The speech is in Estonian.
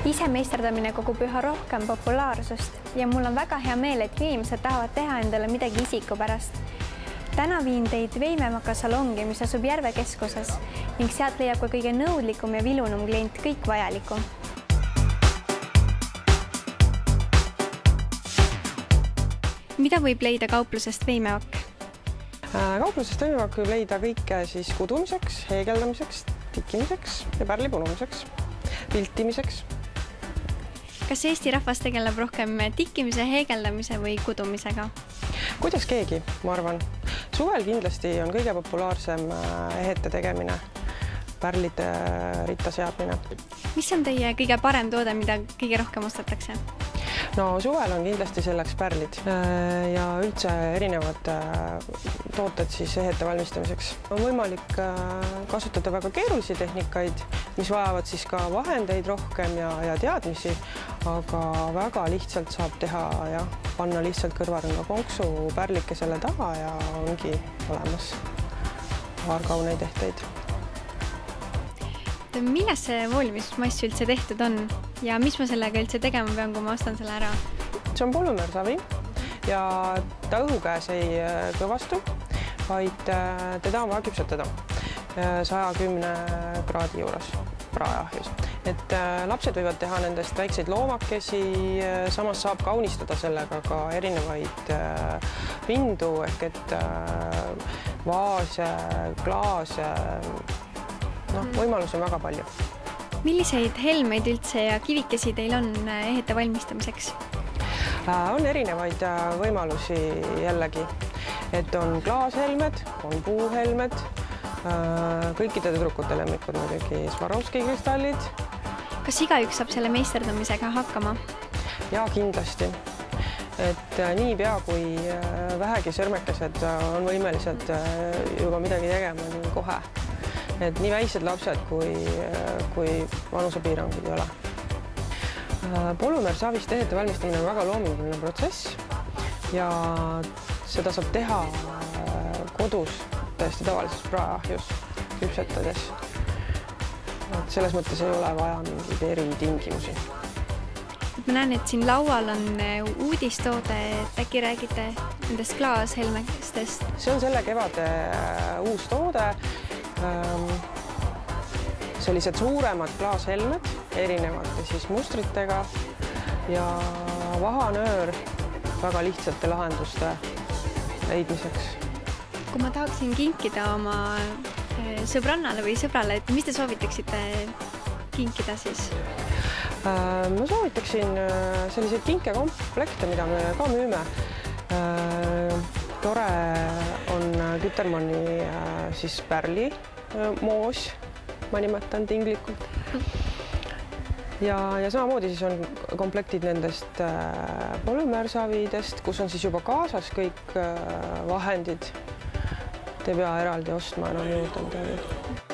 Ise meisterdamine kogub üha rohkem populaarsust ja mul on väga hea meel, et inimesed tahavad teha endale midagi isikupärast. Täna viin teid Veimemaka salongi, mis asub Järve keskuses ning sealt leiab ka kõige nõudlikum ja vilunum klient kõik vajaliku. Mida võib leida kauplusest Veimemak? Kauplusest Veimemak võib leida kõike siis kudumiseks, heegeldamiseks, tikkimiseks ja pärli punumiseks, piltimiseks. Kas Eesti rahvas tegeleb rohkem tikkimise, heegeldamise või kudumisega? Kuidas keegi, ma arvan. Suvel kindlasti on kõige populaarsem ehete tegemine, pärlide ritta seadmine. Mis on teie kõige parem toode, mida kõige rohkem ostetakse? No suvel on kindlasti selleks pärlid ja üldse erinevad tooted siis ehete valmistamiseks. On võimalik kasutada väga keerulisi tehnikaid, mis vajavad siis ka vahendeid rohkem ja teadmisi, aga väga lihtsalt saab teha ja panna lihtsalt kõrvarõnga konksu pärlike selle taha ja ongi olemas paar kauneid ehteid. Millest see voolimismass üldse tehtud on ja mis ma sellega üldse tegema pean, kui ma ostan selle ära? See on polümeersavi ja ta õhu käes ei kõvastu, vaid teda on vaja küpsetada 110 kraadi juures praeahjus. Et lapsed võivad teha nendest väikseid loomakesi, samas saab kaunistada sellega ka erinevaid pindu ehk et vaase, klaase. Võimalusi on väga palju. Milliseid helmeid üldse ja kivikesi teil on ehete valmistamiseks? On erinevaid võimalusi jällegi, et on klaashelmed, on puuhelmed, kõikide tüdrukute lemmikud muidugi Swarovski kristallid. Kas igaüks saab selle meisterdamisega hakkama? Ja kindlasti. Et niipea, kui vähegi sõrmekesed on võimelised juba midagi tegema, nii kohe. Et nii väiksed lapsed kui vanusepiirangud ei ole. Polümeersavist ehete valmistamine on väga loominguline protsess ja seda saab teha kodus täiesti tavalises praeahjus küpsetades. Selles mõttes ei ole vaja mingeid eritingimusi. Ma näen, et siin laual on uudistoode, et äkki räägite nendest klaashelmestest. See on selle kevade uus toode. Sellised suuremad klaashelmed erinevate siis mustritega ja vahanöör väga lihtsate lahenduste leidmiseks. Kui ma tahaksin kinkida oma sõbrannale või sõbrale, et mis te soovitaksite kinkida siis? Ma soovitaksin selliseid kinkekomplekte, mida me ka müüme. Tore on Kütermanni siis pärli moos, ma nimetan tinglikult. Ja samamoodi siis on komplektid nendest polümeersavidest, kus on siis juba kaasas kõik vahendid. Te ei pea eraldi ostma enam juurde midagi.